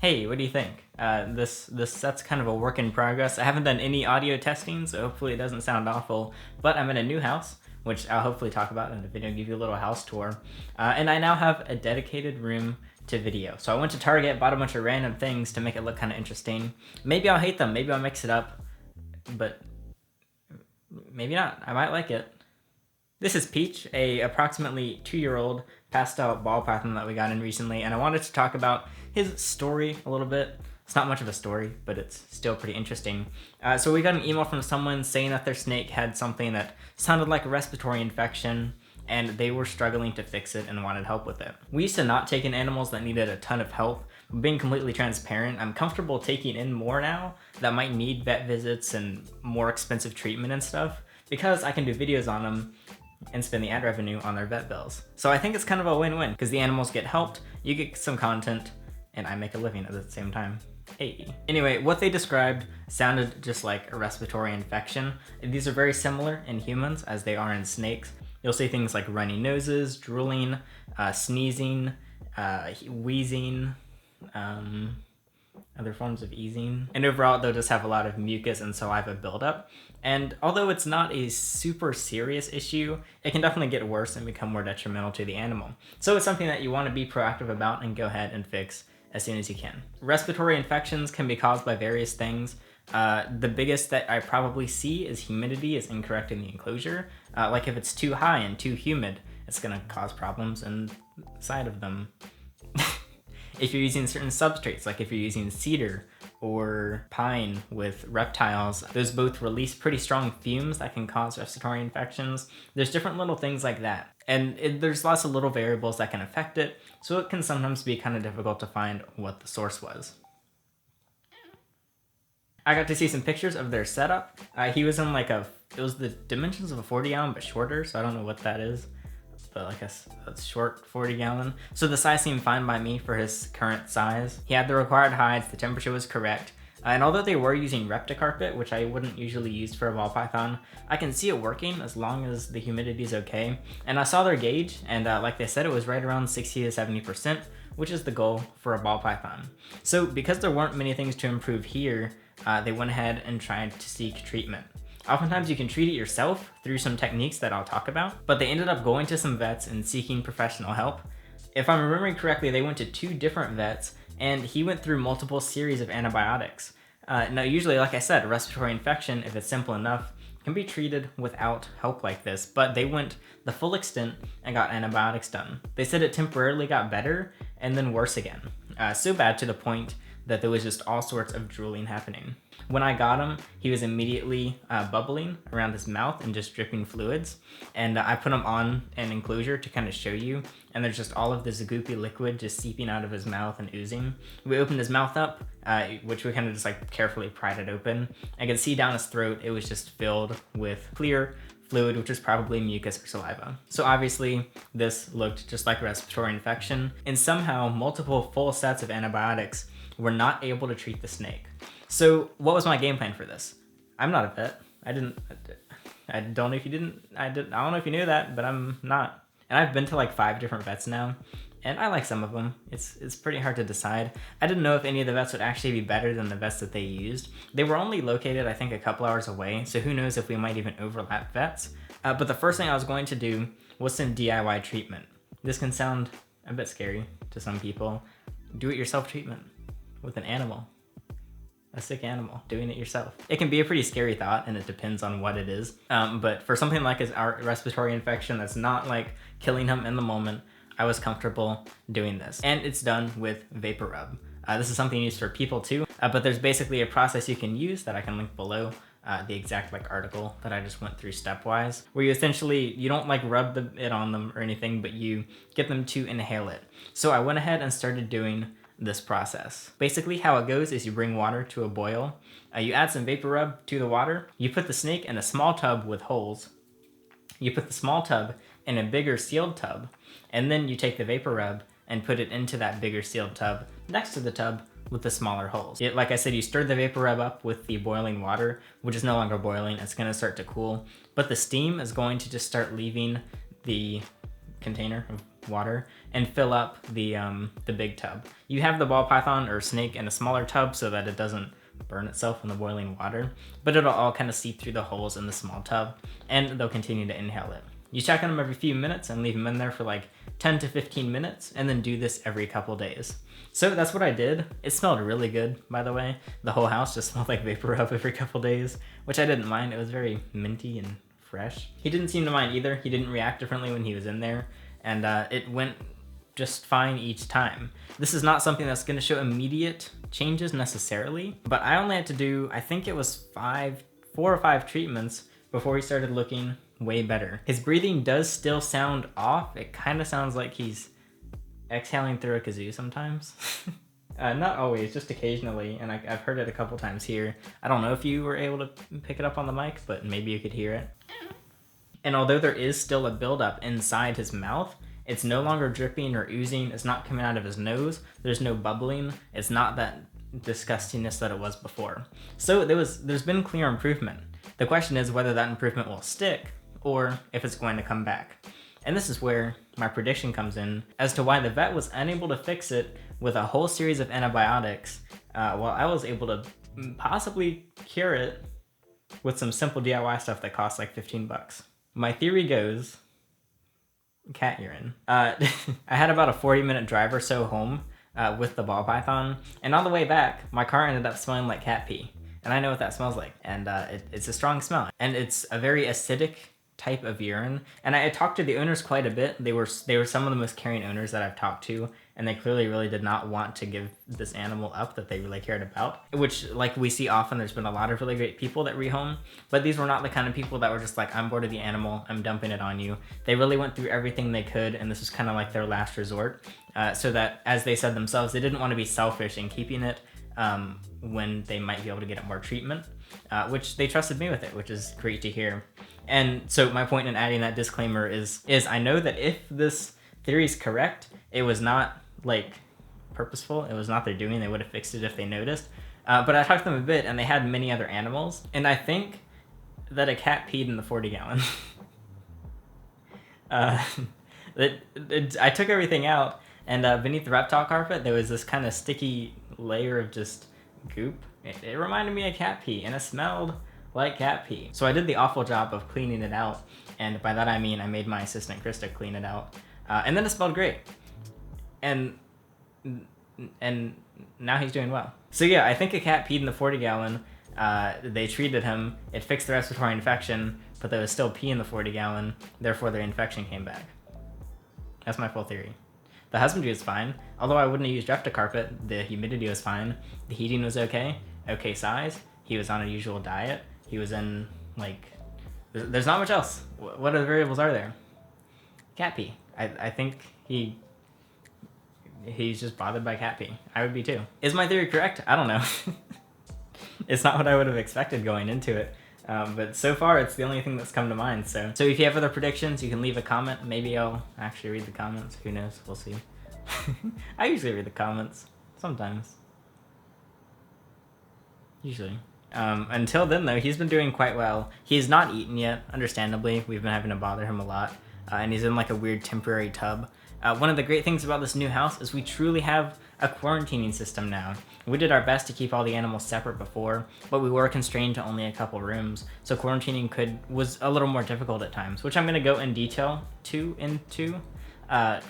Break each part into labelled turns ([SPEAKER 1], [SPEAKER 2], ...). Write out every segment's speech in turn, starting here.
[SPEAKER 1] Hey, what do you think? This set's kind of a work in progress. I haven't done any audio testing, so hopefully it doesn't sound awful. But I'm in a new house, which I'll hopefully talk about in the video, give you a little house tour. And I now have a dedicated room to video. So I went to Target, bought a bunch of random things to make it look kind of interesting. Maybe I'll hate them, maybe I'll mix it up, but maybe not. I might like it. This is Peach, a approximately 2-year-old pastel ball python that we got in recently, and I wanted to talk about his story a little bit. It's not much of a story, but it's still pretty interesting. So we got an email from someone saying that their snake had something that sounded like a respiratory infection, and they were struggling to fix it and wanted help with it. We used to not take in animals that needed a ton of help. Being completely transparent, I'm comfortable taking in more now that might need vet visits and more expensive treatment and stuff, because I can do videos on them and spend the ad revenue on their vet bills. So I think it's kind of a win-win, because the animals get helped, you get some content, and I make a living at the same time. Hey. Anyway, what they described sounded just like a respiratory infection. These are very similar in humans as they are in snakes. You'll see things like runny noses, drooling, sneezing, wheezing, other forms of easing. And overall, they'll just have a lot of mucus and saliva buildup. And although it's not a super serious issue, it can definitely get worse and become more detrimental to the animal. So it's something that you want to be proactive about and go ahead and fix as soon as you can. Respiratory infections can be caused by various things. The biggest that I probably see is humidity is incorrect in the enclosure. Like if it's too high and too humid, it's gonna cause problems inside of them. If you're using certain substrates, like if you're using cedar or pine with reptiles, those both release pretty strong fumes that can cause respiratory infections. There's different little things like that. And there's lots of little variables that can affect it, so it can sometimes be kind of difficult to find what the source was. I got to see some pictures of their setup. He was in it was the dimensions of a 40 gallon, but shorter, so I don't know what that is. But like a short 40 gallon. So the size seemed fine by me for his current size. He had the required hides, the temperature was correct. And although they were using Repticarpet, which I wouldn't usually use for a ball python, I can see it working as long as the humidity is okay. And I saw their gauge, and like they said, it was right around 60 to 70%, which is the goal for a ball python. So because there weren't many things to improve here, they went ahead and tried to seek treatment. Oftentimes you can treat it yourself through some techniques that I'll talk about, but they ended up going to some vets and seeking professional help. If I'm remembering correctly, they went to 2 different vets, and he went through multiple series of antibiotics. Now usually, like I said, a respiratory infection, if it's simple enough, can be treated without help like this, but they went the full extent and got antibiotics done. They said it temporarily got better and then worse again. So bad to the point that there was just all sorts of drooling happening. When I got him, he was immediately bubbling around his mouth and just dripping fluids. And I put him on an enclosure to kind of show you. And there's just all of this goopy liquid just seeping out of his mouth and oozing. We opened his mouth up, which we kind of just carefully pried it open. I could see down his throat, it was just filled with clear fluid, which is probably mucus or saliva. So obviously this looked just like a respiratory infection, and somehow multiple full sets of antibiotics were not able to treat the snake. So what was my game plan for this? I'm not a vet. I don't know if you knew that, but I'm not. And I've been to 5 different vets now, and I like some of them. It's pretty hard to decide. I didn't know if any of the vets would actually be better than the vets that they used. They were only located, I think, a couple hours away, so who knows if we might even overlap vets. But the first thing I was going to do was some DIY treatment. This can sound a bit scary to some people. Do-it-yourself treatment with an animal. A sick animal, doing it yourself. It can be a pretty scary thought, and it depends on what it is. But for something like a respiratory infection that's not killing him in the moment, I was comfortable doing this. And it's done with vapor rub. This is something used for people too, but there's basically a process you can use that I can link below, the exact article that I just went through stepwise, where you essentially, you don't rub it on them or anything, but you get them to inhale it. So I went ahead and started doing this process. Basically how it goes is you bring water to a boil, you add some vapor rub to the water, you put the snake in a small tub with holes, you put the small tub in a bigger sealed tub, and then you take the vapor rub and put it into that bigger sealed tub next to the tub with the smaller holes. Like I said, you stir the vapor rub up with the boiling water, which is no longer boiling, it's gonna start to cool, but the steam is going to just start leaving the container of water and fill up the big tub. You have the ball python or snake in a smaller tub so that it doesn't burn itself in the boiling water, but it'll all kind of seep through the holes in the small tub, and they'll continue to inhale it. You check on them every few minutes and leave them in there for like 10 to 15 minutes, and then do this every couple days. So that's what I did. It smelled really good, by the way. The whole house just smelled like vapor rub every couple days, which I didn't mind. It was very minty and fresh. He didn't seem to mind either. He didn't react differently when he was in there, and it went just fine each time. This is not something that's going to show immediate changes necessarily, but I only had to do, I think it was 4 or 5 treatments before he started looking way better. His breathing does still sound off. It kind of sounds like he's exhaling through a kazoo sometimes. Not always, just occasionally, and I've heard it a couple times here. I don't know if you were able to pick it up on the mic, but maybe you could hear it. And although there is still a buildup inside his mouth, it's no longer dripping or oozing. It's not coming out of his nose. There's no bubbling. It's not that disgustingness that it was before. So there's been clear improvement. The question is whether that improvement will stick or if it's going to come back. And this is where my prediction comes in as to why the vet was unable to fix it with a whole series of antibiotics, while I was able to possibly cure it with some simple DIY stuff that costs like 15 bucks. My theory goes, cat urine. I had about a 40-minute drive or so home with the ball python, and on the way back, my car ended up smelling like cat pee. And I know what that smells like, and it's a strong smell. And it's a very acidic type of urine. And I talked to the owners quite a bit. They were some of the most caring owners that I've talked to, and they clearly really did not want to give this animal up that they really cared about, which, like we see often, there's been a lot of really great people that rehome, but these were not the kind of people that were just like, I'm bored of the animal, I'm dumping it on you. They really went through everything they could, and this was kind of like their last resort, so that, as they said themselves, they didn't want to be selfish in keeping it when they might be able to get it more treatment, which they trusted me with it, which is great to hear. And so my point in adding that disclaimer is I know that if this theory is correct, it was not like purposeful. It was not their doing. They would have fixed it if they noticed. But I talked to them a bit, and they had many other animals. And I think that a cat peed in the 40 gallon. I took everything out, and beneath the reptile carpet, there was this kind of sticky layer of just goop. It reminded me of cat pee, and it smelled like cat pee. So I did the awful job of cleaning it out, and by that I mean I made my assistant Krista clean it out, and then it smelled great, and now he's doing well. So yeah, I think a cat peed in the 40 gallon. They treated him, it fixed the respiratory infection, but there was still pee in the 40 gallon, therefore the infection came back. That's my full theory. The husbandry was fine, although I wouldn't have used Carpet. The humidity was fine, the heating was okay size, he was on a usual diet, he was in, like, there's not much else. What other variables are there? Cat pee. I think he's just bothered by cat pee. I would be too. Is my theory correct? I don't know. It's not what I would have expected going into it. But so far, it's the only thing that's come to mind. So if you have other predictions, you can leave a comment. Maybe I'll actually read the comments. Who knows? We'll see. I usually read the comments. Sometimes. Usually. Until then, though, he's been doing quite well. He's not eaten yet, understandably. We've been having to bother him a lot. And he's in like a weird temporary tub. One of the great things about this new house is we truly have a quarantining system now. We did our best to keep all the animals separate before, but we were constrained to only a couple rooms, so quarantining was a little more difficult at times, which I'm going to go in detail into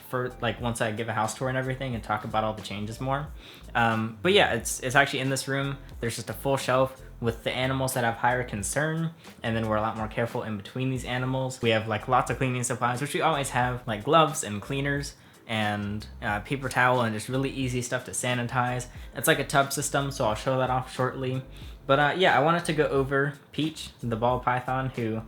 [SPEAKER 1] for like once I give a house tour and everything and talk about all the changes more. But yeah, it's actually in this room. There's just a full shelf with the animals that have higher concern, and then we're a lot more careful in between these animals. We have like lots of cleaning supplies, which we always have, like gloves and cleaners and paper towel and just really easy stuff to sanitize. It's like a tub system, so I'll show that off shortly. But yeah, I wanted to go over Peach, the ball python, who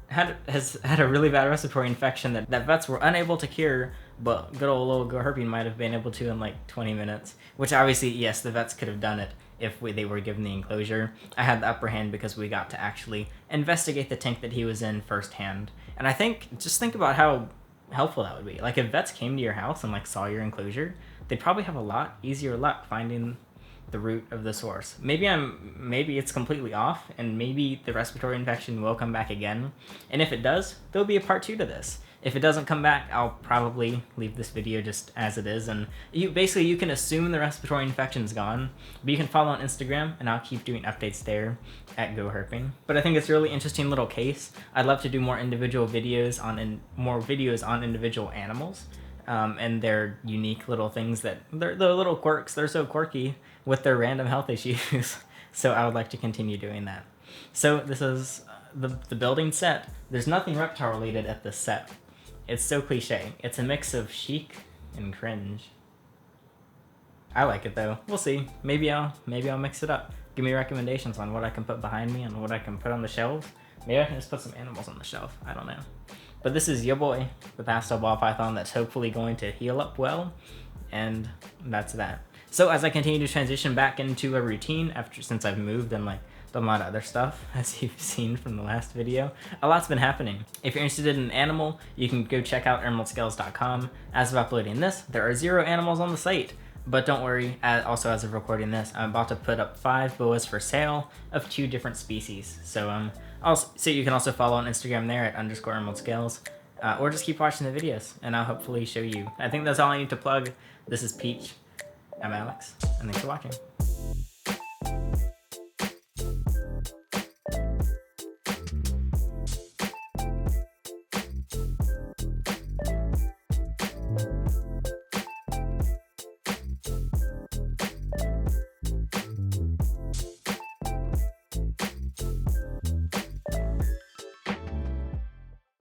[SPEAKER 1] has had a really bad respiratory infection that vets were unable to cure, but good old little Herping might have been able to in like 20 minutes, which obviously, yes, the vets could have done it if they were given the enclosure. I had the upper hand because we got to actually investigate the tank that he was in firsthand. And I think, just think about how helpful that would be. Like if vets came to your house and like saw your enclosure, they'd probably have a lot easier luck finding the root of the source. Maybe it's completely off, and maybe the respiratory infection will come back again. And if it does, there'll be a part 2 to this. If it doesn't come back, I'll probably leave this video just as it is, and you can assume the respiratory infection's gone, but you can follow on Instagram, and I'll keep doing updates there at Go Herping. But I think it's a really interesting little case. I'd love to do more individual videos on individual animals, and their unique little things they're little quirks. They're so quirky with their random health issues. So I would like to continue doing that. So this is the building set. There's nothing reptile related at this set. It's so cliche. It's a mix of chic and cringe. I like it though. We'll see. Maybe I'll mix it up. Give me recommendations on what I can put behind me and what I can put on the shelves. Maybe I can just put some animals on the shelf. I don't know. But this is your boy, the pastel ball python that's hopefully going to heal up well, and that's that. So as I continue to transition back into a routine since I've moved and like done a lot of other stuff, as you've seen from the last video, a lot's been happening. If you're interested in an animal, you can go check out emeraldscales.com. As of uploading this, there are 0 animals on the site. But don't worry, also as of recording this, I'm about to put up 5 boas for sale of 2 different species. So so you can also follow on Instagram there at _emeraldscales, or just keep watching the videos and I'll hopefully show you. I think that's all I need to plug. This is Peach. I'm Alex, and thanks for watching.